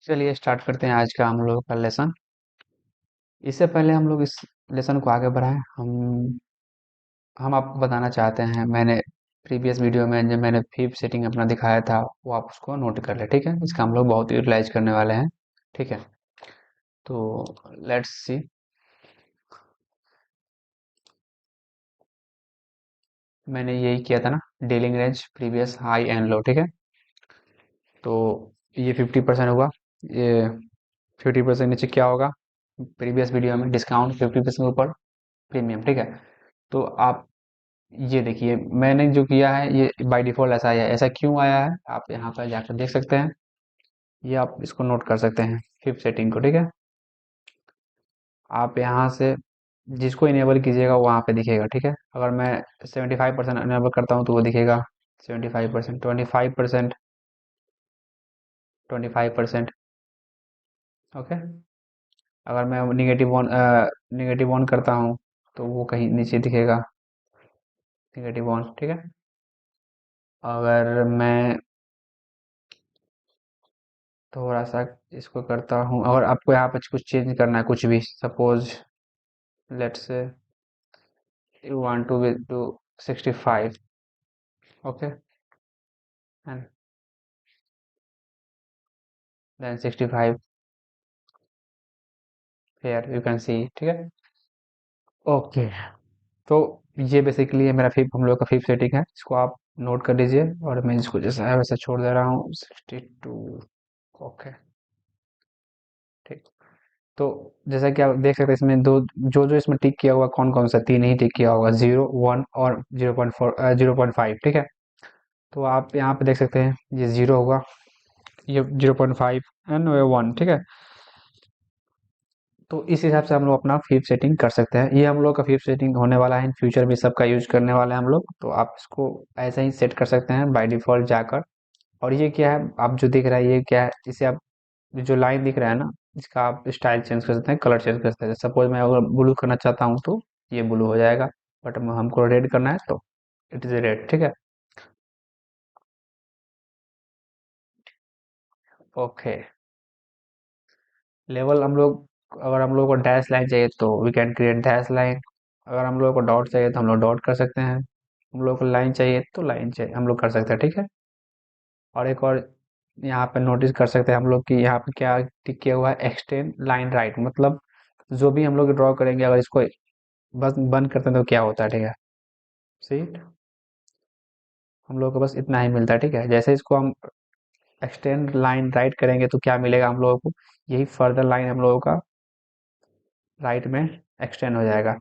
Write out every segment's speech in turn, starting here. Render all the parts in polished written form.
चलिए स्टार्ट करते हैं आज का हम लोग का लेसन। इससे पहले हम लोग इस लेसन को आगे बढ़ाएं। हम आपको बताना चाहते हैं, मैंने प्रीवियस वीडियो में जब मैंने फिब सेटिंग अपना दिखाया था वो आप उसको नोट कर ले, ठीक है। इसका हम लोग बहुत यूटिलाइज करने वाले हैं, ठीक है। तो लेट्स सी। मैंने यही किया था ना, dealing range previous high and low, ठीक है। तो ये 50% हुआ। ये 50% नीचे क्या होगा, प्रीवियस वीडियो में डिस्काउंट 50% ऊपर प्रीमियम, ठीक है। तो आप ये देखिए, मैंने जो किया है ये बाय डिफ़ॉल्ट ऐसा आया है। ऐसा क्यों आया है आप यहाँ पर जाकर देख सकते हैं। ये आप इसको नोट कर सकते हैं फिफ्थ सेटिंग को, ठीक है। आप यहाँ से जिसको इनेबल कीजिएगा वहाँ पे दिखेगा, ठीक है। अगर मैं 75% इनेबल करता हूँ तो वो दिखेगा 75%, 25%, 25%, ओके। अगर मैं निगेटिव ऑन करता हूँ तो वो कहीं नीचे दिखेगा, निगेटिव ऑन, ठीक है। अगर मैं थोड़ा सा इसको करता हूँ, अगर आपको यहाँ पे कुछ चेंज करना है, कुछ भी, suppose let's say you want to do 65, okay, and then 65 here you can see, ठीक है। ओके, तो ये बेसिकली है मेरा फिफ्थ, हम लोग का फिफ्थ सेटिंग है। इसको आप नोट कर लीजिए और मैं इसको जैसा है वैसा छोड़ दे रहा हूँ 62, ओके, ठीक। तो जैसा कि आप देख सकते हैं इसमें दो, जो जो इसमें टिक किया हुआ कौन कौन सा, तीन ही टिक किया होगा, 0, 1 और 0.4, 0.5, ठीक है। तो आप यहाँ पे देख सकते हैं ये 0 होगा, ये 0.5 एंड 1, ठीक है। तो इस हिसाब से हम लोग अपना फिफ्थ सेटिंग कर सकते हैं। ये हम लोग का फिफ्थ सेटिंग होने वाला है, इन फ्यूचर भी सबका यूज करने वाले हैं हम लोग। तो आप इसको ऐसे ही सेट कर सकते हैं बाय डिफॉल्ट जाकर। और ये क्या है, आप जो दिख रहा है ये क्या है, इसे आप जो लाइन दिख रहा है ना, इसका आप स्टाइल चेंज कर सकते हैं, कलर चेंज कर सकते हैं। सपोज मैं अगर ब्लू करना चाहता हूँ तो ये ब्लू हो जाएगा, बट हमको रेड करना है तो इट इज रेड, ठीक है। ओके, लेवल हम लोग, अगर हम लोग को डैश लाइन चाहिए तो we can create dash line. अगर हम लोग को डॉट चाहिए तो हम लोग डॉट कर सकते हैं। हम लोग को लाइन चाहिए तो लाइन चाहिए हम लोग कर सकते हैं, ठीक है। और एक और यहाँ पे नोटिस कर सकते हैं हम लोग कि यहाँ पे क्या टिक किया हुआ है, एक्सटेंड लाइन राइट। मतलब जो भी हम लोग ड्रॉ करेंगे अगर इसको बस बंद करते हैं तो क्या होता है, ठीक है। सी, हम लोग को बस इतना ही मिलता है, ठीक है। जैसे इसको हम एक्सटेंड लाइन राइट करेंगे तो क्या मिलेगा हम लोगों को, यही फर्दर लाइन हम लोगों का राइट में एक्सटेंड हो जाएगा।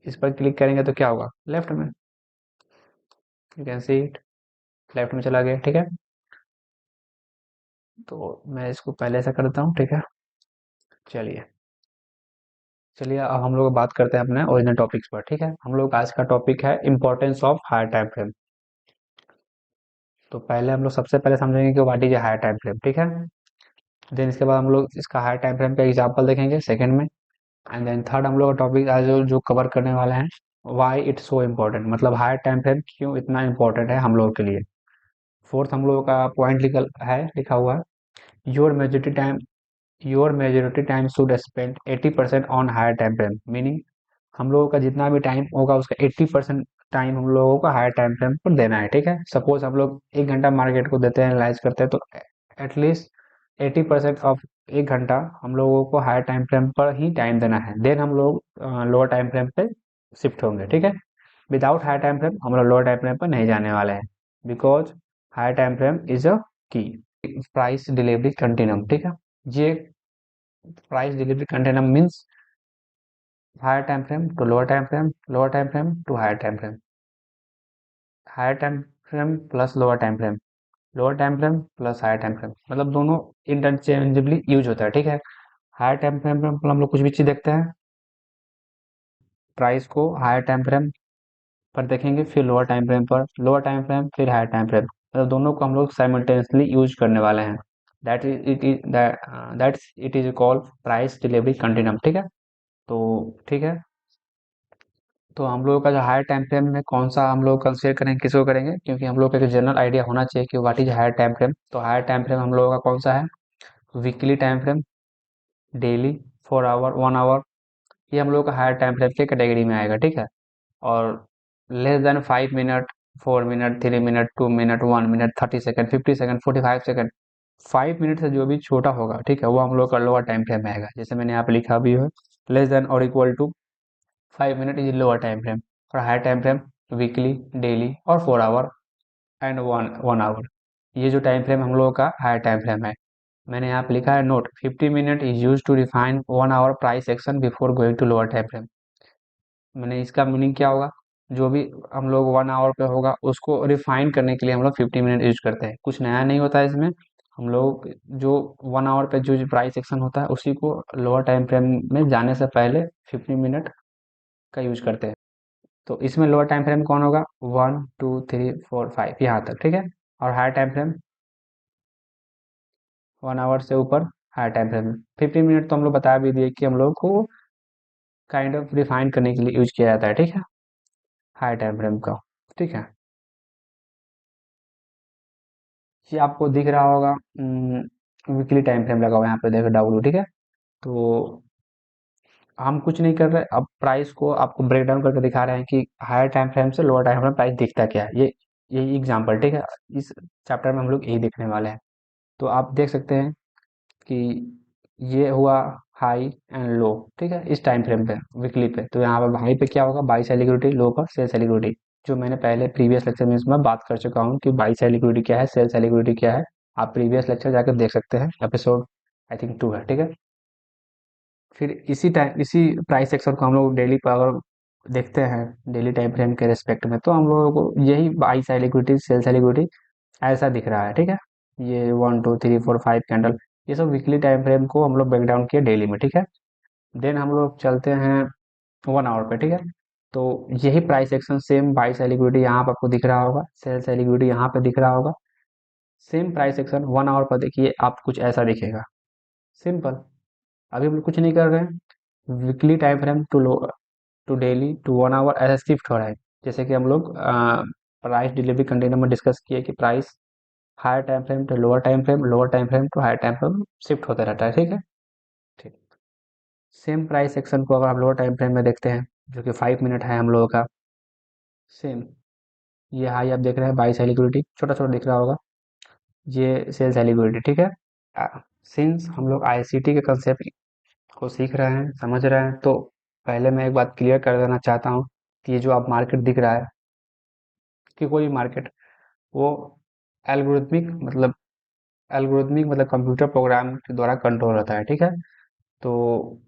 इस पर क्लिक करेंगे तो क्या होगा, लेफ्ट में, you can see it, left में चला गया, ठीक है। तो मैं इसको पहले से करता हूँ, ठीक है। चलिए, चलिए अब हम लोग बात करते हैं अपने ओरिजिनल टॉपिक्स पर, ठीक है। हम लोग आज का टॉपिक है importance of higher time frame. तो पहले हम लोग सबसे पहले समझेंगे कि what is a higher time frame, ठीक है। देन इसके बाद हम लोग इसका हायर टाइम फ्रेम का एग्जांपल देखेंगे सेकंड में। एंड देन थर्ड हम लोग टॉपिक आज जो कवर करने वाले हैं, व्हाई इट्स सो इम्पोर्टेंट, मतलब हायर टाइम फ्रेम क्यों इतना इम्पोर्टेंट है हम लोगों के लिए। फोर्थ हम लोगों का पॉइंट लिखा हुआ है, your majority time your majority time should spend 80% on higher time frame, meaning हम लोगों का जितना भी टाइम होगा उसका 80% टाइम हम लोगों को हायर टाइम फ्रेम पर देना है, ठीक है। सपोज हम लोग 1 घंटा मार्केट को देते हैं, एनालाइज करते हैं, तो एटलीस्ट 80% ऑफ 1 घंटा हम लोगों को हायर टाइम फ्रेम पर ही टाइम देना है। देन हम लोग लोअर टाइम फ्रेम पे शिफ्ट होंगे, ठीक है। विदाउट हायर टाइम फ्रेम हम लोग लोअर टाइम फ्रेम पर नहीं जाने वाले हैं, because higher time frame is a key. Price delivery continuum, ठीक है। ये price delivery continuum means higher time frame to lower time frame, lower time frame to higher time frame, higher time frame plus lower time frame, lower time frame plus higher time frame, मतलब दोनों interchangeably use होता है, ठीक है। Higher time frame पर हम लोग कुछ भी चीज देखते हैं, प्राइस को हायर टाइम फ्रेम पर देखेंगे, फिर लोअर टाइम फ्रेम पर, लोअर टाइम फ्रेम फिर हायर टाइम फ्रेम, मतलब दोनों को हम लोग साइमल्टेनियसली यूज करने वाले हैं। That's it is called price delivery continuum, ठीक है। तो ठीक है, तो हम लोगों का जो हायर टाइम फ्रेम में कौन सा हम लोग कंसीडर करेंगे, किसको करेंगे, क्योंकि हम लोग का एक जनरल आइडिया होना चाहिए कि what is higher time frame. तो हायर टाइम फ्रेम हम लोगों का कौन सा है, weekly time frame, daily, 4 hour, 1 hour, ये हम लोग का हायर टाइम फ्रेम के कैटेगरी में आएगा, ठीक है। और less than 5 minute, 4 minute, 3 minute, 2 minute, 1 minute, 30 second, 50 second, 45 second, 5 minute से जो भी छोटा होगा, ठीक है, वो हम लोग का लोअर टाइम फ्रेम में आएगा। जैसे मैंने यहाँ पे लिखा भी है, लेस देन और equal to 5 minute is lower time frame, और higher time frame weekly, daily और 4 आवर एंड वन आवर, ये जो टाइम फ्रेम हम लोगों का हायर टाइम फ्रेम है। मैंने यहाँ पे लिखा है note, 50 minute is use to define 1 hour price action before going to lower time frame. मैंने इसका मीनिंग क्या होगा, जो भी हम लोग 1 आवर पे होगा उसको रिफाइन करने के लिए हम लोग 50 मिनट यूज करते हैं। कुछ नया नहीं होता है इसमें, हम लोग जो 1 आवर पे जो प्राइस एक्शन होता है उसी को लोअर टाइम फ्रेम में जाने से पहले 50 मिनट का यूज करते हैं। तो इसमें लोअर टाइम फ्रेम कौन होगा, 1, 2, 3, 4, 5 यहाँ तक, ठीक है। और हायर टाइम फ्रेम 1 आवर से ऊपर हायर टाइम फ्रेम। 50 मिनट तो हम लोग बता भी दिए कि हम लोग को काइंड ऑफ रिफाइन करने के लिए यूज किया जाता है, ठीक है, हायर टाइम फ्रेम का, ठीक है। ये आपको दिख रहा होगा, वीकली टाइम फ्रेम लगा हुआ है यहाँ पे, देखो डब्ल्यू, ठीक है। तो हम कुछ नहीं कर रहे, अब प्राइस को आपको ब्रेक डाउन करके दिखा रहे हैं कि हायर टाइम फ्रेम से लोअर टाइम फ्रेम प्राइस दिखता क्या है। ये यही एग्जांपल, ठीक है। इस चैप्टर में हम लोग यही देखने वाले हैं। तो आप देख सकते हैं कि ये हुआ हाई एंड लो, ठीक है, इस टाइम फ्रेम पे, वीकली पे। तो यहाँ पर हाई पे क्या होगा, बाई साइड लिक्विडिटी, लो पर सेल साइड लिक्विडिटी, जो मैंने पहले प्रीवियस लेक्चर में इसमें बात कर चुका हूँ कि बाई साइड लिक्विडिटी क्या है, सेल साइड लिक्विडिटी क्या है। आप प्रीवियस लेक्चर जाकर देख सकते हैं, एपिसोड आई थिंक 2 है, ठीक है। फिर इसी टाइम इसी प्राइस सेक्शन को हम लोग डेली पर अगर देखते हैं, डेली टाइम फ्रेम के रेस्पेक्ट में, तो हम लोगों को यही by side liquidity, sell side liquidity ऐसा दिख रहा है, ठीक है। ये 1, 2, 3, 4, 5 कैंडल, ये सब वीकली टाइम फ्रेम को हम लोग ब्रेक डाउन किए डेली में, ठीक है। देन हम लोग चलते हैं 1 आवर पे, ठीक है। तो यही price action same, by side liquidity यहाँ पर आपको दिख रहा होगा, सेल साइड लिक्विडिटी यहाँ पे दिख रहा होगा। सेम प्राइस एक्शन 1 आवर पर देखिए, आप कुछ ऐसा दिखेगा, सिंपल। अभी हम लोग कुछ नहीं कर रहे हैं, weekly time frame to low, to daily, to 1 hour ऐसा शिफ्ट हो रहा है। जैसे कि हम लोग प्राइस डिलीवरी कंटेनर में डिस्कस किए कि price higher time frame to lower time frame, lower time frame to higher time frame shift होता रहता है, ठीक है। ठीक, सेम प्राइस सेक्शन को अगर हम लोअर टाइम फ्रेम में देखते हैं, जो कि 5 मिनट है हम लोगों का, सेम ये हाई आप देख रहे हैं, बाई साइड लिक्विडिटी छोटा छोटा दिख रहा होगा, ये सेल साइड लिक्विडिटी, ठीक है। सिंस हम लोग आईसीटी के कंसेप्ट को सीख रहे हैं, समझ रहे हैं, तो पहले मैं एक बात क्लियर कर देना चाहता हूँ कि ये जो आप मार्केट दिख रहा है, कि कोई भी मार्केट, वो एल्गोरिथमिक मतलब कंप्यूटर प्रोग्राम के द्वारा कंट्रोल होता है, ठीक है। तो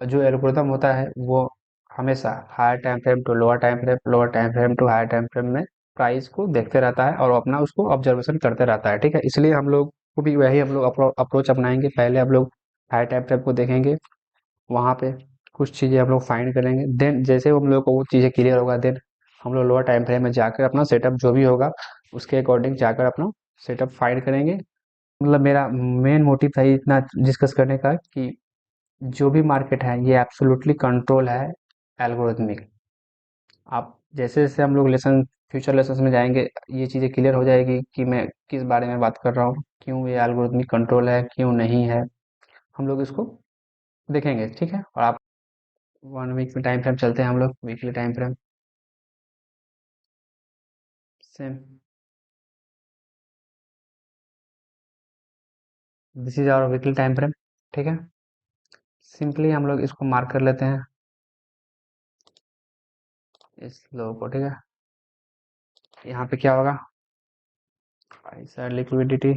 जो एल्गोरिथम होता है वो हमेशा higher time frame to lower time frame, lower time frame to higher time frame में प्राइस को देखते रहता है और अपना उसको ऑब्जर्वेशन करते रहता है, ठीक है। इसलिए हम लोग को भी वही हम लोग अप्रोच अपनाएंगे। पहले हम लोग हायर टाइम फ्रेम को देखेंगे, वहाँ पे कुछ चीज़ें हम लोग फाइंड करेंगे, देन जैसे हम लोग को वो चीज़ें क्लियर होगा, देन हम लोग लोअर टाइम फ्रेम में जाकर अपना सेटअप जो भी होगा उसके अकॉर्डिंग जाकर अपना सेटअप फाइंड करेंगे। मतलब मेरा मेन मोटिव था इतना डिस्कस करने का कि जो भी मार्केट है ये एब्सोल्युटली कंट्रोल है एल्गोरिथमिक। आप जैसे जैसे हम लोग लेसन फ्यूचर लेसन में जाएंगे, ये चीज़ें क्लियर हो जाएगी कि मैं किस बारे में बात कर रहा हूँ, क्यों ये एल्गोरिथमिक कंट्रोल है, क्यों नहीं है। हम लोग इसको देखेंगे, ठीक है। और आप 1 वीक में टाइम फ्रेम चलते हैं हम लोग, weekly time frame same, this is our weekly time frame, ठीक है। सिंपली हम लोग इसको मार्क कर लेते हैं, इस लो को, ठीक है। यहाँ पे क्या होगा, ऐसा लिक्विडिटी,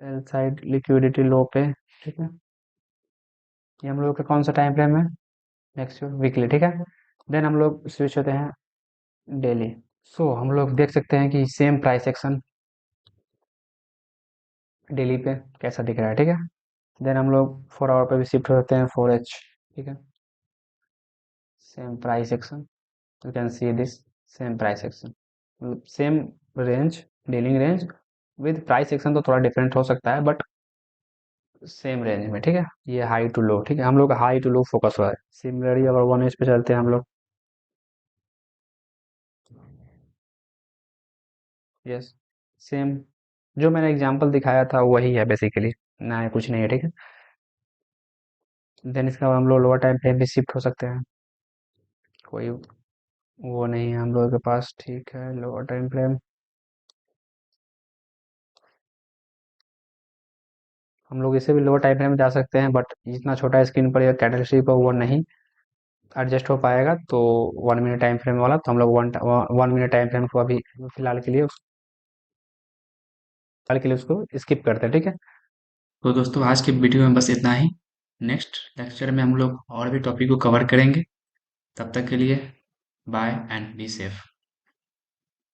सेल साइड लिक्विडिटी लो पे, ठीक है। ये हम लोग का कौन सा टाइम फ्रेम है, नेक्स्ट वीकली, ठीक है। देन हम लोग स्विच होते हैं डेली। सो हम लोग देख सकते हैं कि सेम प्राइस एक्शन डेली पे कैसा दिख रहा है, ठीक है। देन हम लोग 4 आवर पे भी शिफ्ट होते हैं, 4H, ठीक है। Same price action, you can see this, same price action, same range, dealing range, with price action तो थोड़ा डिफरेंट हो सकता है, बट सेम रेंज में, ठीक है। ये हाई टू लो, ठीक है, हम लोग हाई टू लो फोकस हो रहा है। सिमिलरली अगर 1H पे चलते हैं हम लोग, यस, सेम जो मैंने एग्जांपल दिखाया था वही है बेसिकली, ना कुछ नहीं है, ठीक है। देन इसके बाद हम लोग लोअर टाइम फ्रेम भी शिफ्ट हो सकते हैं, कोई वो नहीं है हम लोगों के पास, ठीक है। लोअर टाइम फ्रेम हम लोग इसे भी लोअर टाइम फ्रेम में जा सकते हैं, बट जितना छोटा स्क्रीन पर या कैटलिस्टिक पर वो नहीं एडजस्ट हो पाएगा, तो 1 मिनट टाइम फ्रेम वाला, तो हम लोग 1 मिनट टाइम फ्रेम को अभी फिलहाल के लिए उसको स्किप करते हैं, ठीक है। तो दोस्तों आज के वीडियो में बस इतना ही। नेक्स्ट लेक्चर में हम लोग और भी टॉपिक को कवर करेंगे। तब तक के लिए बाय एंड बी सेफ।